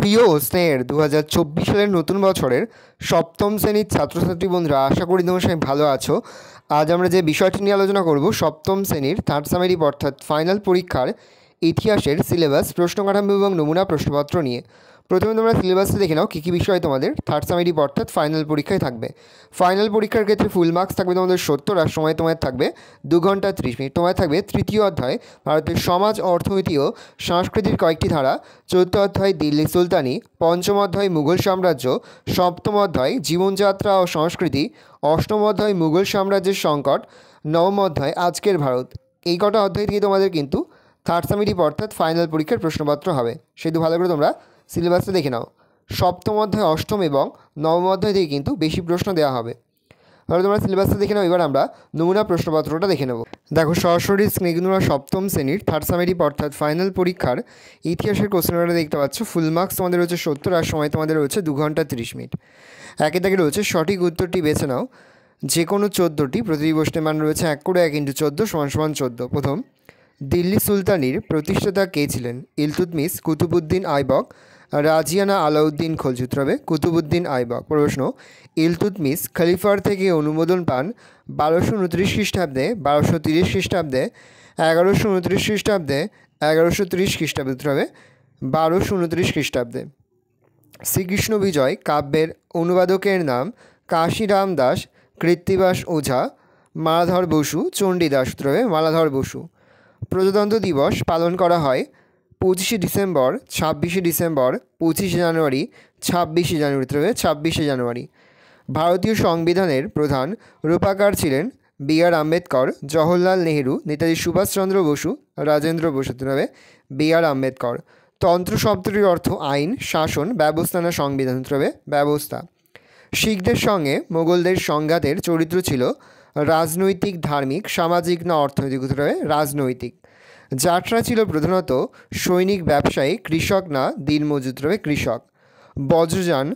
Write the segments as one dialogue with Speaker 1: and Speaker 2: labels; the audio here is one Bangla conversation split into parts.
Speaker 1: প্রিয় স্নেহের 2024 সালের নতুন বছরের সপ্তম শ্রেণীর ছাত্রছাত্রী বন্ধুরা, আশা করি তোমরা সবাই ভালো আছো। আজ আমরা যে বিষয়টি নিয়ে আলোচনা করব সপ্তম শ্রেণীর থার্ড সামেটিভ অর্থাৎ ফাইনাল পরীক্ষার ইতিহাসের সিলেবাস, প্রশ্ন কাঠামো এবং নমুনা প্রশ্নপত্র নিয়ে। প্রথমে তোমরা সিলেবাসে দেখে নাও কী কী বিষয় তোমাদের থার্ড সামেটিভ অর্থাৎ ফাইনাল পরীক্ষায় থাকবে। ফাইনাল পরীক্ষার ক্ষেত্রে ফুল মার্কস থাকবে তোমাদের 70, আর সময় তোমার থাকবে 2 ঘন্টা 30 মিনিট। তোমার থাকবে তৃতীয় অধ্যায় ভারতের সমাজ, অর্থনীতি ও সংস্কৃতির কয়েকটি ধারা, চতুর্থ অধ্যায় দিল্লি সুলতানি, পঞ্চম অধ্যায় মুঘল সাম্রাজ্য, সপ্তম অধ্যায় জীবনযাত্রা ও সংস্কৃতি, অষ্টম অধ্যায় মুঘল সাম্রাজ্যের সংকট, নবম অধ্যায় আজকের ভারত। এই কটা অধ্যায় থেকে তোমাদের কিন্তু থার্ড সামেটিভ অর্থাৎ ফাইনাল পরীক্ষার প্রশ্নপত্র হবে, সেহেতু ভালো করে তোমরা সিলেবাসটা দেখে নাও। সপ্তম অধ্যায়, অষ্টম এবং নবম অধ্যায় থেকে কিন্তু বেশি প্রশ্ন দেওয়া হবে। তাহলে তোমরা সিলেবাসটা দেখে নাও। এবার আমরা নমুনা প্রশ্নপত্রটা দেখে নেব। দেখো, সরাসরি স্ক্রিনে কিন্তু সপ্তম শ্রেণীর থার্ড সামেটিভ অর্থাৎ ফাইনাল পরীক্ষার ইতিহাসের কোশ্চেনটা দেখতে পাচ্ছ। ফুল মার্কস তোমাদের রয়েছে 70, আর সময় তোমাদের রয়েছে 2 ঘন্টা 30 মিনিট। একে দাগে রয়েছে সঠিক উত্তরটি বেছে নাও, যে কোনো 14টি। প্রতিটি প্রশ্নের মান রয়েছে 1 করে 1 × 14 = 14। প্রথম, দিল্লি সুলতানির প্রতিষ্ঠাতা কে ছিলেন? ইলতুৎমিশ, কুতুবউদ্দিন আইবক, রাজিয়ানা আলাউদ্দিন খলজি। উত্তর হবে কুতুবউদ্দিন আইবক। প্রশ্ন, ইলতুৎমিশ খলিফার থেকে অনুমোদন পান 1229 খ্রিস্টাব্দে, 1230 খ্রিস্টাব্দে, 1129 খ্রিস্টাব্দে, 1130 খ্রিস্টাব্দে। উত্তর হবে 1229 খ্রিস্টাব্দে। শ্রীকৃষ্ণ বিজয় কাব্যের অনুবাদকের নাম? কাশীরাম দাস, কৃত্তিবাস ওঝা, মালাধর বসু, চণ্ডীদাস। উত্তর হবে মালাধর বসু। প্রজাতন্ত্র দিবস পালন করা হয় 25শে ডিসেম্বর, 26শে ডিসেম্বর, 25শে জানুয়ারি, 26শে জানুয়ারি। উত্তর হবে 26শে জানুয়ারি। ভারতীয় সংবিধানের প্রধান রূপাকার ছিলেন বি.আর. আম্বেদকর, জওহরলাল নেহেরু, নেতাজি সুভাষচন্দ্র বসু, রাজেন্দ্র বসু। উত্তর হবে বি.আর. আম্বেদকর। তন্ত্র শব্দটির অর্থ আইন, শাসন, ব্যবস্থা না সংবিধান? উত্তর হবে ব্যবস্থা। শিখদের সঙ্গে মোগলদের সংঘাতের চরিত্র ছিল রাজনৈতিক, ধার্মিক, সামাজিক না অর্থনৈতিক? উত্তর হবে রাজনৈতিক। যাত্রা ছিল প্রধানত সৈনিক, ব্যবসায়ী, কৃষক না দিনমজুর? উত্তর হবে কৃষক। বজ্রযান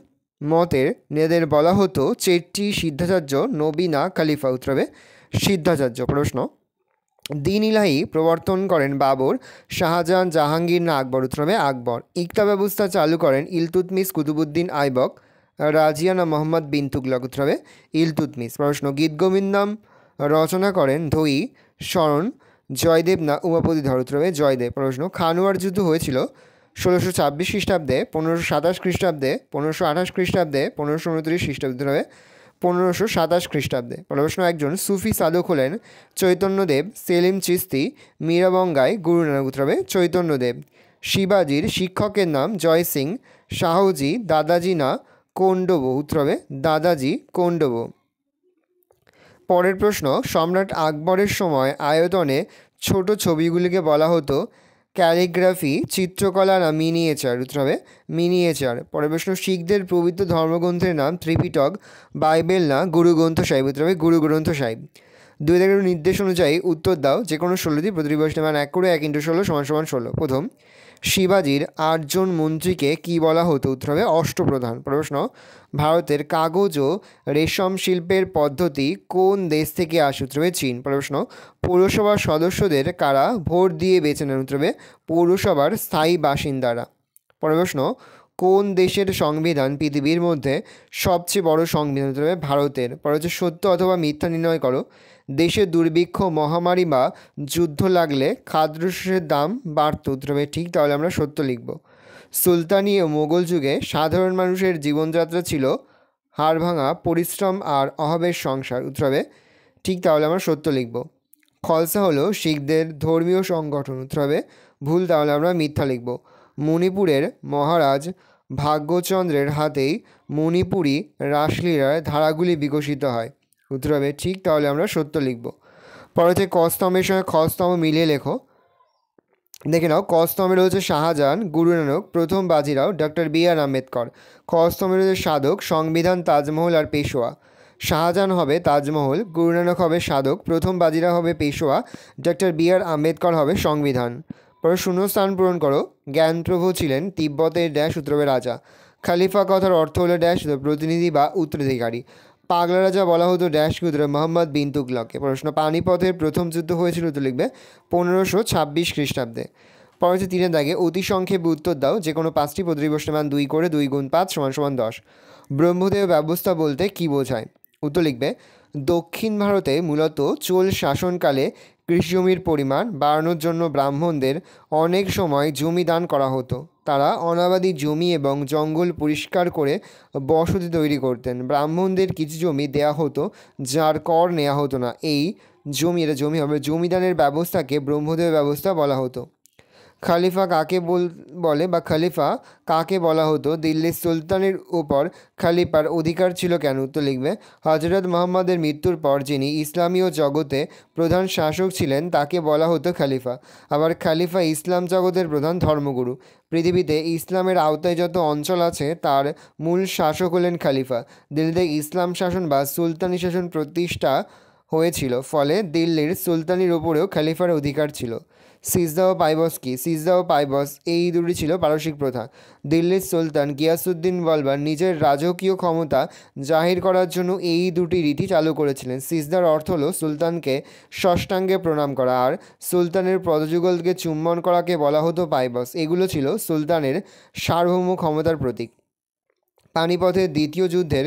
Speaker 1: মতের নেদের বলা হতো চেট্টি, সিদ্ধাচার্য, নবী না খলিফা? উত্তর হবে সিদ্ধাচার্য। প্রশ্ন, দিন ইলাহি প্রবর্তন করেন বাবর, শাহজাহান, জাহাঙ্গীর না আকবর? উত্তর হবে আকবর। ইকতা ব্যবস্থা চালু করেন ইলতুৎমিশ, কুতুবউদ্দিন আইবক, রাজিয়ানা মোহাম্মদ বিন তুগলক? উত্তর হবে ইলতুৎমিশ। প্রশ্ন, গীতগোবিন্দম রচনা করেন ধৈ, শরণ, জয়দেব না উমাপতি ধর? উত্তর হবে জয়দেব। প্রশ্ন, খানুয়ার যুদ্ধ হয়েছিল 1626 খ্রিস্টাব্দে, 1527 খ্রিস্টাব্দে, 1528 খ্রিস্টাব্দে, 1529 খ্রিস্টাব্দে? উত্তর হবে 1527 খ্রিস্টাব্দে। প্রশ্ন, একজন সুফি সাধক হলেন চৈতন্যদেব, সেলিম চিস্তি, মীরাবঙ্গাই, গুরু নানক? উত্তর হবে চৈতন্যদেব। শিবাজির শিক্ষকের নাম? জয় সিং, শাহজি, দাদাজি না কোন্ডবো? উত্তর হবে দাদাজি কোন্ডবো। পরের প্রশ্ন, সম্রাট আকবরের সময় আয়তনে ছোট ছবিগুলিকে বলা হতো ক্যালিগ্রাফি, চিত্রকলা না মিনিয়েচার? উত্তর হবে মিনিয়েচার। পরের প্রশ্ন, শিখদের পবিত্র ধর্মগ্রন্থের নাম? ত্রিপিটক, বাইবেল না গুরু গ্রন্থ সাহিব? উত্তর হবে গুরু গ্রন্থ সাহিব। 2 দাগের নির্দেশ অনুযায়ী উত্তর দাও, যে কোনো 16টি। প্রতিটি প্রশ্নের মান 1 করে 1 × 16 = 16। প্রথম, শিবাজির 8 জন মন্ত্রীকে কি বলা হতো? উত্তর হবে অষ্টপ্রধান। প্রশ্ন, ভারতের কাগজ ও রেশম শিল্পের পদ্ধতি কোন দেশ থেকে আসে? উত্তর হবে চীন। প্রশ্ন, পৌরসভার সদস্যদের কারা ভোট দিয়ে বেছে নেন? উত্তর হবে পৌরসভার স্থায়ী বাসিন্দারা। প্রশ্ন, কোন দেশের সংবিধান পৃথিবীর মধ্যে সবচেয়ে বড় সংবিধান? উত্তর হবে ভারতের। পরে হচ্ছে সত্য অথবা মিথ্যা নির্ণয় করো। দেশে দুর্ভিক্ষ, মহামারী বা যুদ্ধ লাগলে খাদ্যশস্যের দাম বাড়ত? উত্তর হবে ঠিক, তাহলে আমরা সত্য লিখব। সুলতানি ও মোগল যুগে সাধারণ মানুষের জীবনযাত্রা ছিল হাড়ভাঙা পরিশ্রম আর অভাবের সংসার? উত্তর হবে ঠিক, তাহলে আমরা সত্য লিখব। খালসা হলো শিখদের ধর্মীয় সংগঠন? উত্তর হবে ভুল, তাহলে আমরা মিথ্যা লিখব। মণিপুরের মহারাজ ভাগ্যচন্দ্রের হাতেই মণিপুরি রাসলীলার ধারাগুলি বিকশিত হয়? উত্তর হবে ঠিক, তাহলে আমরা সত্য লিখব। পরে ক স্তম্ভের সঙ্গে খ স্তম্ভ মিলিয়ে লেখো। দেখে নাও, ক স্তম্ভে রয়েছে শাহজাহান, গুরু নানক, প্রথম বাজিরাও, ডক্টর বি.আর. আম্বেদকর। খ স্তম্ভে রয়েছে সাধক, সংবিধান, তাজমহল আর পেশোয়া। শাহজাহান হবে তাজমহল, গুরু নানক হবে সাধক, প্রথম বাজিরাও হবে পেশোয়া, ডক্টর বি.আর. আম্বেদকর হবে সংবিধান। পরে শূন্যস্থান পূরণ করো। জ্ঞানপ্রভু ছিলেন তিব্বতের ড্যাশ? উত্তর হবে রাজা। খালিফা কথার অর্থ হলো ড্যাশ? প্রতিনিধি বা উত্তরাধিকারী। পাগলা রাজা বলা হতো ড্যাশ? উত্তর মোহাম্মদ বিন তুগলককে। প্রশ্ন, পানিপথের প্রথম যুদ্ধ হয়েছিল? উত্তর লিখবে 1526 খ্রিস্টাব্দে। পরে হচ্ছে 3 দাগে অতি সংক্ষেপে উত্তর দাও, যে কোনো 5টি পদ্ধতি প্রশ্নের মান 2 করে 2 গুণ 5 = 10। ব্রহ্মদেব ব্যবস্থা বলতে কী বোঝায়? উত্তর লিখবে দক্ষিণ ভারতে মূলত চোল শাসনকালে কৃষি জমির পরিমাণ বাড়ানোর জন্য ব্রাহ্মণদের অনেক সময় জমি দান করা হতো। তারা অনাবাদি জমি এবং জঙ্গল পরিষ্কার করে বসতি তৈরি করতেন। ব্রাহ্মণদের কিছু জমি দেয়া হতো যার কর নেওয়া হতো না। এই জমি হবে জমিদানের ব্যবস্থাকে ব্রহ্মদেব ব্যবস্থা বলা হতো। খলিফা কাকে বলে বা খলিফা কাকে বলা হতো? দিল্লির সুলতানের উপর খলিফার অধিকার ছিল কেন? উত্তর লিখবে হজরত মুহাম্মদের মৃত্যুর পর যিনি ইসলামীয় জগতে প্রধান শাসক ছিলেন তাকে বলা হতো খলিফা। আবার খলিফা ইসলাম জগতের প্রধান ধর্মগুরু। পৃথিবীতে ইসলামের আওতায় যত অঞ্চল আছে তার মূল শাসক হলেন খলিফা। দিল্লিতে ইসলাম শাসন বা সুলতানি শাসন প্রতিষ্ঠা হয়েছিল, ফলে দিল্লির সুলতানির উপরেও খলিফার অধিকার ছিল। সিজদা ও পাইবস কি? সিজদা ও পাইবস এই দুটি ছিল পারসিক প্রথা। দিল্লির সুলতান গিয়াসুদ্দিন বলবার নিজের রাজকীয় ক্ষমতা জাহির করার জন্য এই দুটি রীতি চালু করেছিলেন। সিজদার অর্থ হলো সুলতানকে ষষ্ঠাঙ্গে প্রণাম করা, আর সুলতানের পদযুগলকে চুম্বন করাকে বলা হতো পাইবস। এগুলো ছিল সুলতানের সার্বভৌম ক্ষমতার প্রতীক। পানিপথের দ্বিতীয় যুদ্ধের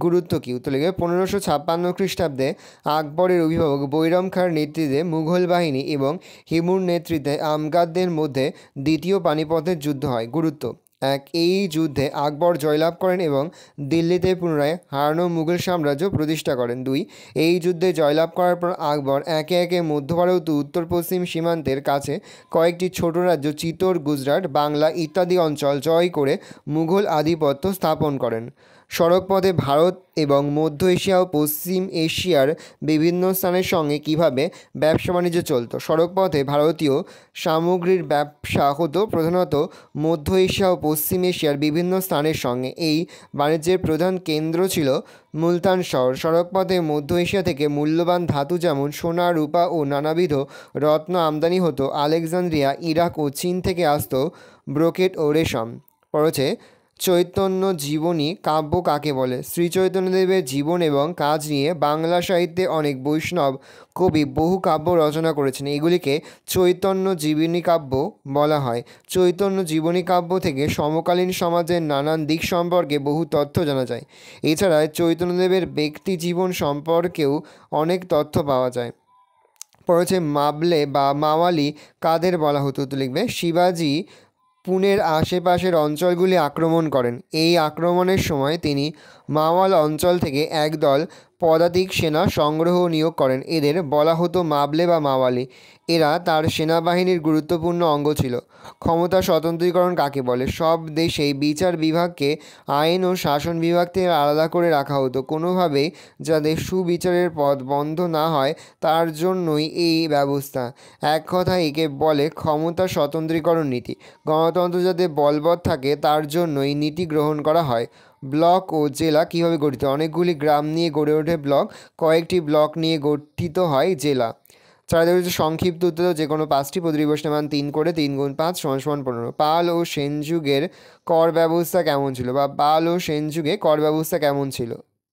Speaker 1: গুরুত্ব কী? উত্তর লিখবে 1556 খ্রিস্টাব্দে আকবরের অভিভাবক বৈরম খাঁর নেতৃত্বে মুঘল বাহিনী এবং হিমুর নেতৃত্বে আমগাদদের মধ্যে দ্বিতীয় পানিপথের যুদ্ধ হয়। গুরুত্ব: 1. এই যুদ্ধে আকবর জয়লাভ করেন এবং দিল্লিতে পুনরায় হারানো মুঘল সাম্রাজ্য প্রতিষ্ঠা করেন। 2. এই যুদ্ধে জয়লাভ করার পর আকবর একে একে মধ্য ভারত ও উত্তর পশ্চিম সীমান্তের কাছে কয়েকটি ছোট রাজ্য চিতোর, গুজরাট, বাংলা ইত্যাদি অঞ্চল জয় করে মুঘল আধিপত্য স্থাপন করেন। সড়কপথে ভারত এবং মধ্য এশিয়া ও পশ্চিম এশিয়ার বিভিন্ন স্থানের সঙ্গে কীভাবে ব্যবসা বাণিজ্য চলত? সড়কপথে ভারতীয় সামগ্রীর ব্যবসা হতো প্রধানত মধ্য এশিয়া ও পশ্চিম এশিয়ার বিভিন্ন স্থানের সঙ্গে। এই বাণিজ্যের প্রধান কেন্দ্র ছিল মুলতান শহর। সড়কপথে মধ্য এশিয়া থেকে মূল্যবান ধাতু যেমন সোনা, রূপা ও নানাবিধ রত্ন আমদানি হতো। আলেকজান্দ্রিয়া, ইরাক ও চীন থেকে আসত ব্রোকেট ও রেশম। পড়ছে চৈতন্য জীবনী কাব্য কাকে বলে? শ্রী চৈতন্যদেবের জীবন এবং কাজ নিয়ে বাংলা সাহিত্যে অনেক বৈষ্ণব কবি বহু কাব্য রচনা করেছেন। এগুলিকে চৈতন্য জীবনী কাব্য বলা হয়। চৈতন্য জীবনী কাব্য থেকে সমকালীন সমাজের নানান দিক সম্পর্কে বহু তথ্য জানা যায়। এছাড়া চৈতন্যদেবের ব্যক্তি জীবন সম্পর্কেও অনেক তথ্য পাওয়া যায়। পড়েছে মাবলে বা মাওয়ালি কাদের বলা হতো? তো লিখবে শিবাজি পুনের আশেপাশের অঞ্চলগুলি আক্রমণ করেন। এই আক্রমণের সময় তিনি মাওয়াল অঞ্চল থেকে একদল পদাতিক সেনা সংগ্রহ নিয়োগ করেন। এদের বলা হতো মাবলে বা মাওয়ালি। এরা তার সেনাবাহিনীর গুরুত্বপূর্ণ অঙ্গ ছিল। ক্ষমতা স্বতন্ত্রীকরণ কাকে বলে? সব দেশেই বিচার বিভাগকে আইন ও শাসন বিভাগ থেকে আলাদা করে রাখা হতো। কোনোভাবেই যাতে সুবিচারের পথ বন্ধ না হয় তার জন্যই এই ব্যবস্থা। এক কথায় একে বলে ক্ষমতা স্বতন্ত্রীকরণ নীতি। গণতন্ত্র যাতে বলবৎ থাকে তার জন্যই নীতি গ্রহণ করা হয়। ব্লক ও জেলা কীভাবে গঠিত? অনেকগুলি গ্রাম নিয়ে গড়ে ওঠে ব্লক, কয়েকটি ব্লক নিয়ে গঠিত হয় জেলা। চারিদিকে হচ্ছে সংক্ষিপ্ত উত্তর, যে কোনো 5টি পদ্ধতি প্রশ্নের মান 3 করে 3 গুণ 5 = 15। পাল ও সেন যুগের কর ব্যবস্থা কেমন ছিল? বা পাল ও সেন যুগে কর ব্যবস্থা কেমন ছিল?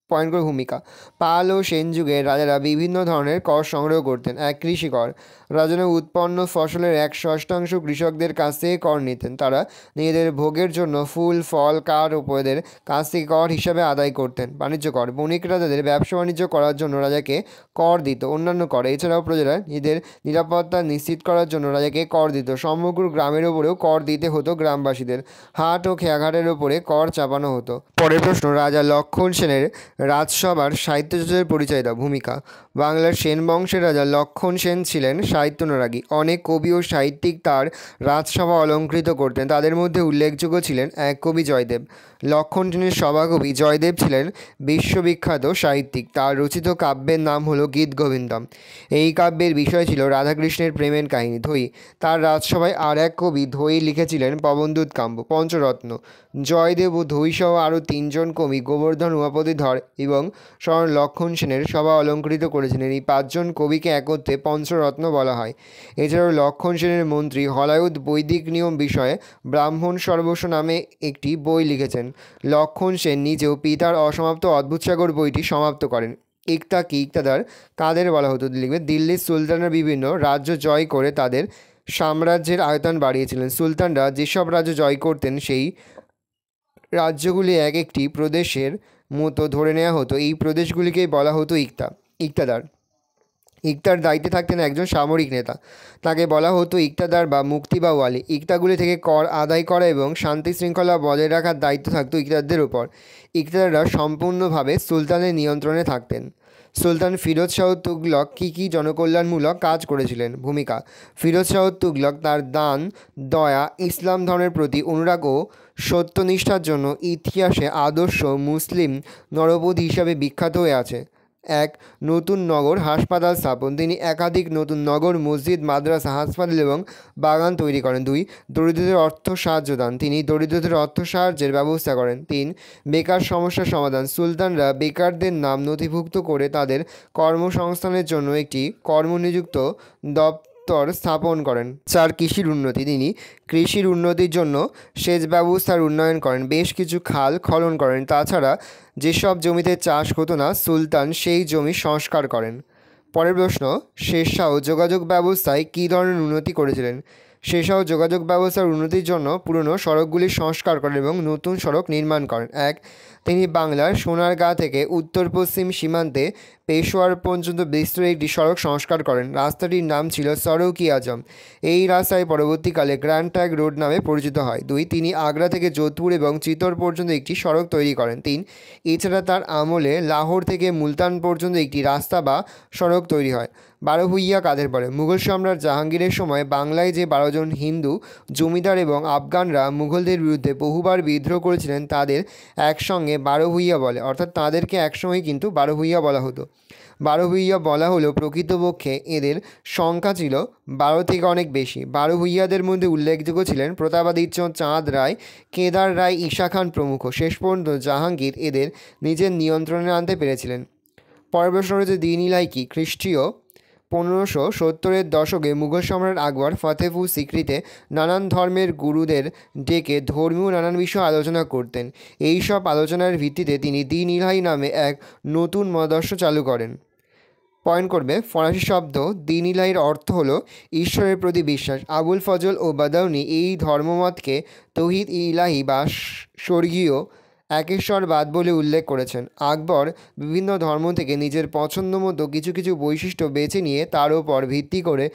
Speaker 1: পয়েন্ট করে ভূমিকা: পাল ও সেন যুগে রাজারা বিভিন্ন ধরনের কর সংগ্রহ করতেন। 1. কৃষি কর: রাজারা উৎপন্ন ফসলের 1/6 কৃষকদের কাছ থেকে কর নিতেন। তারা নিজেদের ভোগের জন্য ফুল, ফল, কাঠ ও পদের কাছ থেকে কর হিসাবে আদায় করতেন। বাণিজ্য কর: বণিকরা তাদের ব্যবসা বাণিজ্য করার জন্য রাজাকে কর দিত। অন্যান্য কর: এছাড়াও প্রজারা নিজেদের নিরাপত্তা নিশ্চিত করার জন্য রাজাকে কর দিত। সমগ্র গ্রামের ওপরেও কর দিতে হতো গ্রামবাসীদের। হাট ও খেয়াঘাটের ওপরে কর চাপানো হতো। পরের প্রশ্ন: রাজা লক্ষণ সেনের রাজসভার সাহিত্যচর্চার পরিচয় দাও। ভূমিকা: বাংলার সেন বংশের রাজা লক্ষণ সেন ছিলেন সাহিত্যানুরাগী। অনেক কবি ও সাহিত্যিক তার রাজসভা অলঙ্কৃত করতেন। তাদের মধ্যে উল্লেখযোগ্য ছিলেন এক কবি জয়দেব। লক্ষণ সেনের সভাকবি জয়দেব ছিলেন বিশ্ববিখ্যাত সাহিত্যিক। তার রচিত কাব্যের নাম হলো গীতগোবিন্দম। এই কাব্যের বিষয় ছিল রাধাকৃষ্ণের প্রেমের কাহিনী। ধৈ: তার রাজসভায় আর এক কবি ধৈ লিখেছিলেন পবনদূত কাব্য। পঞ্চরত্ন: জয়দেব ও ধৈ সহ আরও 3 জন কবি গোবর্ধন, উমাপতিধর এবং স্বয়ং লক্ষণ সেনের সভা অলঙ্কৃত করেছিলেন। এই 5 জন কবিকে একত্রে পঞ্চরত্ন বলা হয়। এছাড়াও লক্ষণ সেনের মন্ত্রী হলায়ুদ বৈদিক নিয়ম বিষয়ে ব্রাহ্মণ সর্বস্ব নামে একটি বই লিখেছেন। লক্ষণ সেন নিজেও পিতার অসমাপ্ত অদ্ভুতসাগর বইটি সমাপ্ত করেন। ইকতাদার কাদের বলা হতো? লিখবে দিল্লির সুলতানরা বিভিন্ন রাজ্য জয় করে তাদের সাম্রাজ্যের আয়তন বাড়িয়েছিলেন। সুলতানরা যেসব রাজ্য জয় করতেন সেই রাজ্যগুলি এক একটি প্রদেশের মতো ধরে নেওয়া হতো। এই প্রদেশগুলিকেই বলা হতো ইকতাদার। ইকতার দায়িত্বে থাকতেন একজন সামরিক নেতা, তাকে বলা হতো ইকতাদার বা মুক্তি বা ওয়ালি। ইকতাগুলি থেকে কর আদায় করা এবং শান্তি শৃঙ্খলা বজায় রাখার দায়িত্ব থাকতো ইকতারদের উপর। ইকতাদাররা সম্পূর্ণভাবে সুলতানের নিয়ন্ত্রণে থাকতেন। সুলতান ফিরোজ শাহ তুগলক কী কী জনকল্যাণমূলক কাজ করেছিলেন? ভূমিকা: ফিরোজ শাহ তুগলক তার দান, দয়া, ইসলাম ধর্মের প্রতি অনুরাগ ও সত্যনিষ্ঠার জন্য ইতিহাসে আদর্শ মুসলিম নরপতি হিসাবে বিখ্যাত হয়ে আছে। এক, নতুন নগর হাসপাতাল স্থাপন। তিনি একাধিক নতুন নগর, মসজিদ, মাদ্রাসা, হাসপাতাল এবং বাগান তৈরি করেন। দুই, দরিদ্রদের অর্থ সাহায্য দান। তিনি দরিদ্রদের অর্থ সাহায্যের ব্যবস্থা করেন। তিন, বেকার সমস্যার সমাধান। সুলতানরা বেকারদের নাম নথিভুক্ত করে তাদের কর্মসংস্থানের জন্য একটি কর্মনিযুক্ত দপ্তর স্থাপন করেন। চার, কৃষির উন্নতি। তিনি কৃষির উন্নতির জন্য সেচ ব্যবস্থার উন্নয়ন করেন, বেশ কিছু খাল খনন করেন। তাছাড়া যেসব জমিতে চাষ হতো না, সুলতান সেই জমি সংস্কার করেন। পরের প্রশ্ন: শেরশাহ যোগাযোগ ব্যবস্থায় কী ধরনের উন্নতি করেছিলেন? শেরশাহ যোগাযোগ ব্যবস্থার উন্নতির জন্য পুরনো সড়কগুলির সংস্কার করেন এবং নতুন সড়ক নির্মাণ করেন। এক, তিনি বাংলার সোনারগাঁ থেকে উত্তর পশ্চিম সীমান্তে পেশোয়ার পর্যন্ত বিস্তৃত একটি সড়ক সংস্কার করেন। রাস্তাটির নাম ছিল সড়ক-ই-আজম। এই রাস্তায় পরবর্তীকালে গ্র্যান্ড ট্রাঙ্ক রোড নামে পরিচিত হয়। দুই, তিনি আগ্রা থেকে যোধপুর এবং চিতোর পর্যন্ত একটি সড়ক তৈরি করেন। তিন, এছাড়া তার আমলে লাহোর থেকে মুলতান পর্যন্ত একটি রাস্তা বা সড়ক তৈরি হয়। 12 ভূঁইয়া কাদের বলে? মুঘল সম্রাট জাহাঙ্গীরের সময় বাংলায় যে 12 জন হিন্দু জমিদার এবং আফগানরা মুঘলদের বিরুদ্ধে বহুবার বিদ্রোহ করেছিলেন তাদের একসঙ্গে 12 ভূঁইয়া বলে, অর্থাৎ তাদেরকে একসঙ্গে কিন্তু 12 ভূঁইয়া বলা হতো। 12 ভূঁইয়া বলা হলো প্রকৃতপক্ষে এদের সংখ্যা ছিল 12 থেকে অনেক বেশি। 12 ভূঁইয়াদের মধ্যে উল্লেখযোগ্য ছিলেন প্রতাপাদিত্য, চাঁদ রায়, কেদার রায়, ঈশা খান প্রমুখ। শেষ পর্যন্ত জাহাঙ্গীর এদের নিজের নিয়ন্ত্রণে আনতে পেরেছিলেন। পরের প্রশ্ন রয়েছে দিন-ই-ইলাহি কি? খ্রিস্টীয় 1570-এর দশকে মুঘল সম্রাট আকবর ফতেহপুর সিক্রিতে নানান ধর্মের গুরুদের ডেকে ধর্মীয় নানান বিষয় আলোচনা করতেন। এই সব আলোচনার ভিত্তিতে তিনি দিন-ই-ইলাহি নামে এক নতুন মতাদর্শ চালু করেন। পয়েন্ট করবে ফরাসি শব্দ দিন-ই-ইলাহির অর্থ হলো ঈশ্বরের প্রতি বিশ্বাস। আবুল ফজল ও বাদাউনি এই ধর্মমতকে তৌহিদ-ই-ইলাহি বা স্বর্গীয় একেশ্বরবাদ বলে উল্লেখ করেছেন। আকবর বিভিন্ন ধর্ম থেকে নিজের পছন্দ মতো কিছু কিছু বৈশিষ্ট্য বেছে নিয়ে তার ওপর ভিত্তি করে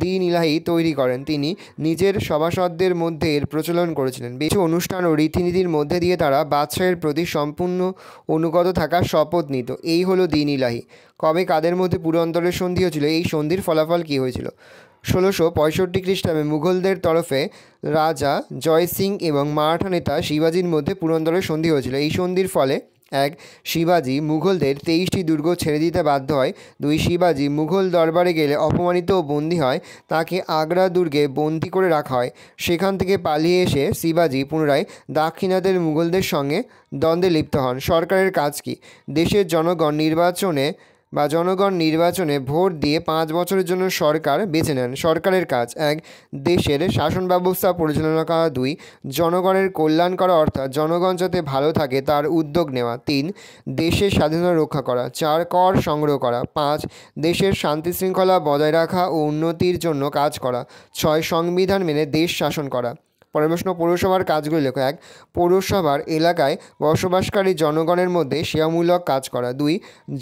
Speaker 1: দিন-ই-ইলাহি তৈরি করেন। তিনি নিজের সভাসদদের মধ্যে এর প্রচলন করেছিলেন। কিছু অনুষ্ঠান ও রীতিনীতির মধ্যে দিয়ে তারা বাদশাহের প্রতি সম্পূর্ণ অনুগত থাকার শপথ নিত। এই হলো দিন-ই-ইলাহি। কবে কাদের মধ্যে পুরন্দরের সন্ধি হয়েছিল? এই সন্ধির ফলাফল কী হয়েছিল? 1665 খ্রিস্টাব্দে মুঘলদের তরফে রাজা জয় সিং এবং মারাঠা নেতা শিবাজির মধ্যে পুরন্দরের সন্ধি হয়েছিল। এই সন্ধির ফলে এক, শিবাজি মুঘলদের 23টি দুর্গ ছেড়ে দিতে বাধ্য হয়। দুই, শিবাজি মুঘল দরবারে গেলে অপমানিত ও বন্দী হয়। তাকে আগ্রা দুর্গে বন্দী করে রাখা হয়। সেখান থেকে পালিয়ে এসে শিবাজি পুনরায় দাক্ষিণাত্যের মুঘলদের সঙ্গে দ্বন্দ্বে লিপ্ত হন। সরকারের কাজ কী? দেশের জনগণ নির্বাচনে ভোট দিয়ে 5 বছরের জন্য সরকার বেছে নেন। সরকারের কাজ: এক, দেশের শাসন ব্যবস্থা পরিচালনা করা। 2, জনগণের কল্যাণ করা, অর্থাৎ জনগণ যাতে ভালো থাকে তার উদ্যোগ নেওয়া। 3, দেশের স্বাধীনতা রক্ষা করা। 4, কর সংগ্রহ করা। 5, দেশের শান্তি শৃঙ্খলা বজায় রাখা ও উন্নতির জন্য কাজ করা। 6, সংবিধান মেনে দেশ শাসন করা। পরের প্রশ্ন, পৌরসভার কাজগুলি লেখো। 1, পৌরসভার এলাকায় বসবাসকারী জনগণের মধ্যে সেবামূলক কাজ করা। 2,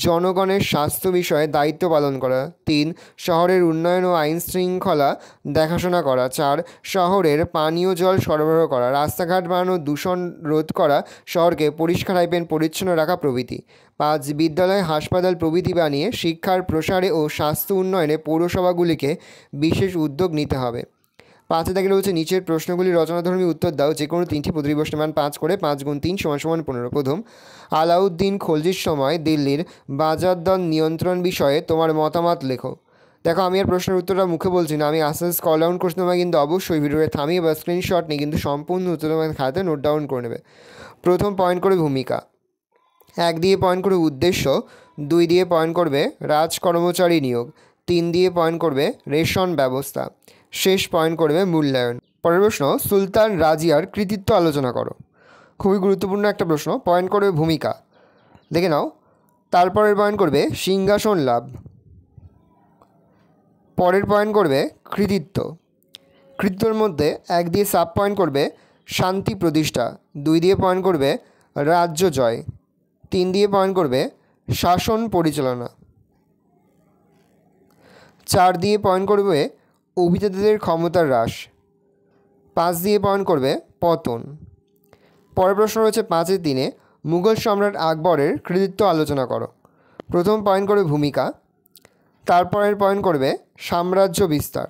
Speaker 1: জনগণের স্বাস্থ্য বিষয়ে দায়িত্ব পালন করা। 3, শহরের উন্নয়ন ও আইন শৃঙ্খলা দেখাশোনা করা। 4, শহরের পানীয় জল সরবরাহ করা, রাস্তাঘাট বানানো, দূষণ রোধ করা, শহরকে পরিষ্কার পরিচ্ছন্ন রাখা প্রভৃতি। 5, বিদ্যালয়, হাসপাতাল প্রভৃতি বানিয়ে শিক্ষার প্রসারে ও স্বাস্থ্য উন্নয়নে পৌরসভাগুলিকে বিশেষ উদ্যোগ নিতে হবে। 5 থেকে রয়েছে নিচের প্রশ্নগুলি রচনাধর্মী উত্তর দাও। যে কোনো 3টি প্রতিটি প্রশ্নের মান 5 করে। 5 × 3 = 15। প্রথম, আলাউদ্দিন খলজির সময় দিল্লির বাজার দর নিয়ন্ত্রণ বিষয়ে তোমার মতামত লেখো। দেখো, আমি আর প্রশ্নের উত্তরটা মুখে বলছি না, আমি আস্তে আস্তে কল ডাউন করছি। তোমরা কিন্তু অবশ্যই ভিডিওটা থামিয়ে বা স্ক্রিনশট নিয়ে কিন্তু সম্পূর্ণ উত্তর তোমার খাতায় নোট ডাউন করে নেবে। প্রথম পয়েন্ট করে ভূমিকা, 1 দিয়ে পয়েন্ট করে উদ্দেশ্য, 2 দিয়ে পয়েন্ট করবে রাজ কর্মচারী নিয়োগ, 3 দিয়ে পয়েন্ট করবে রেশন ব্যবস্থা, শেষ পয়েন্ট করবে মূল্যায়ন। পরের প্রশ্ন, সুলতান রাজিয়ার কৃতিত্ব আলোচনা করো। খুবই গুরুত্বপূর্ণ একটা প্রশ্ন। পয়েন্ট করবে ভূমিকা, দেখে নাও। তারপরের পয়েন্ট করবে সিংহাসন লাভ। পরের পয়েন্ট করবে কৃতিত্ব। কৃতিত্বের মধ্যে 1 দিয়ে সাব পয়েন্ট করবে শান্তি প্রতিষ্ঠা, 2 দিয়ে পয়েন্ট করবে রাজ্য জয়, 3 দিয়ে পয়েন্ট করবে শাসন পরিচালনা, 4 দিয়ে পয়েন্ট করবে অভিজাতদের ক্ষমতার হ্রাস, 5 দিয়ে পয়েন্ট করবে পতন। পরের প্রশ্ন রয়েছে 5-এর 3-এ মুঘল সম্রাট আকবরের কৃতিত্ব আলোচনা করো। প্রথম পয়েন্ট করবে ভূমিকা, তারপরের পয়েন্ট করবে সাম্রাজ্য বিস্তার।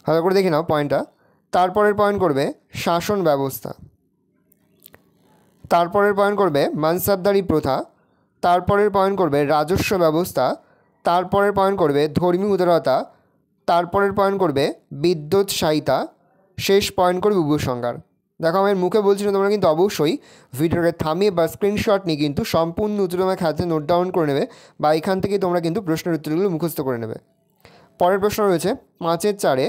Speaker 1: ভালো করে দেখে নাও পয়েন্টটা। তারপরের পয়েন্ট করবে শাসন ব্যবস্থা, তারপরের পয়েন্ট করবে মানসাবদারি প্রথা, তারপরের পয়েন্ট করবে রাজস্ব ব্যবস্থা, তারপরের পয়েন্ট করবে ধর্মীয় উদারতা, তারপরের পয়েন্ট করবে বিদ্যোৎসাহিতা, শেষ পয়েন্ট করবে উপসংহার। দেখো আমার মুখে বলছি না, তোমরা কিন্তু অবশ্যই ভিডিওটাকে থামিয়ে বা স্ক্রিনশট নিয়ে কিন্তু সম্পূর্ণ উত্তরমায় খাতে নোট ডাউন করে নেবে বা এখান থেকে তোমরা কিন্তু প্রশ্নের উত্তরগুলো মুখস্থ করে নেবে। পরের প্রশ্ন রয়েছে 5-এর 4-এ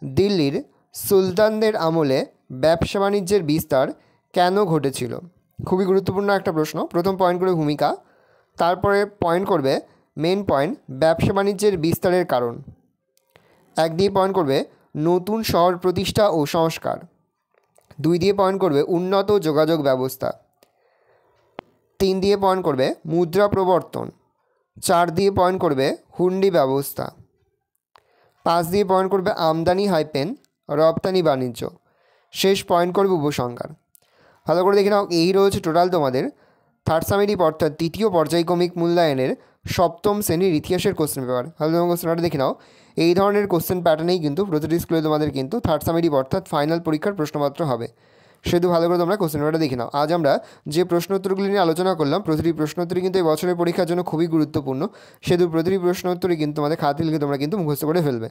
Speaker 1: দিল্লির সুলতানদের আমলে ব্যবসা বাণিজ্যের বিস্তার কেন ঘটেছিল? খুবই গুরুত্বপূর্ণ একটা প্রশ্ন। প্রথম পয়েন্ট করবে ভূমিকা, তারপরে পয়েন্ট করবে মেন পয়েন্ট ব্যবসা বাণিজ্যের বিস্তারের কারণ, 1 দিয়ে পয়েন্ট করবে নতুন শহর প্রতিষ্ঠা ও সংস্কার, 2 দিয়ে পয়েন্ট করবে উন্নত যোগাযোগ ব্যবস্থা, 3 দিয়ে পয়েন্ট করবে মুদ্রা প্রবর্তন, 4 দিয়ে পয়েন্ট করবে হুন্ডি ব্যবস্থা, 5 দিয়ে পয়েন্ট করবে আমদানি হাইপেন রপ্তানি বাণিজ্য, শেষ পয়েন্ট করবে উপসংহার। ভালো করে দেখে নাও, এই রয়েছে টোটাল তোমাদের থার্ড সামেটিভ অর্থাৎ তৃতীয় পর্যায়ক্রমিক মূল্যায়নের সপ্তম শ্রেণীর ইতিহাসের কোশ্চেন পেপার। ভালো তোমার কোশ্চেনটা দেখে নাও। এই ধরনের কোশ্চেন প্যাটার্নেই কিন্তু প্রতিটি স্কুলে তোমাদের কিন্তু থার্ড সামেটিভ অর্থাৎ ফাইনাল পরীক্ষার প্রশ্নপত্র হবে। সেহেতু ভালো করে তোমরা কোশ্চেন পেপারটা দেখে নাও। আজ আমরা যে প্রশ্নোত্তরগুলি নিয়ে আলোচনা করলাম, প্রতিটি প্রশ্নোত্তরই কিন্তু এই বছরের পরীক্ষার জন্য খুবই গুরুত্বপূর্ণ। সেহেতু প্রতিটি প্রশ্নোত্তরই কিন্তু তোমাদের খাতে লিখে তোমরা কিন্তু মুখস্থ করে ফেলবে।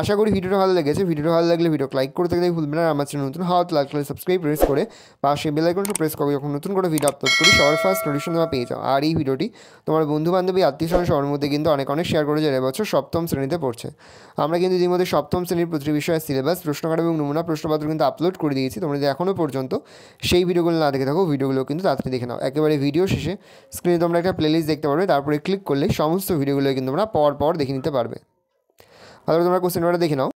Speaker 1: আশা করি ভিডিওটা ভালো লেগেছে। ভিডিওটা ভালো লাগলে ভিডিও লাইক করতে গেলে ভুলবে না। আমার চ্যানেল নতুন হওয়া লাইক করে সাবস্ক্রাইব প্রেস করে পাশে বেল আইকনটা প্রেস করে যখন নতুন করে ভিডিও আপলোড করি সবার ফার্স্ট নোটিফিকেশন তোমরা পেয়ে যাও। আর এই ভিডিওটি তোমার বন্ধুবান্ধবী আত্মীয়স্বজন সবার মধ্যে কিন্তু অনেক শেয়ার করে যে এবছর সপ্তম শ্রেণীতে পড়ছে। আমরা কিন্তু ইতিমধ্যে সপ্তম শ্রেণীর প্রতিটি বিষয়ের সিলেবাস, প্রশ্নকার এবং নমুনা প্রশ্নপত্র কিন্তু আপলোড করে দিয়েছি। তোমরা যদি এখনও পর্যন্ত সেই ভিডিওগুলো না দেখে থাকো, ভিডিওগুলো কিন্তু তাড়াতাড়ি দেখে নাও। একেবারে ভিডিও শেষে স্ক্রিনে তোমরা একটা প্লেলিস্ট দেখতে পারবে, তারপরে ক্লিক করলে সমস্ত ভিডিওগুলো কিন্তু তোমরা পর দেখে নিতে পারবে। ভালো তোমরা কোশ্চেন পেপারটা দেখে নাও।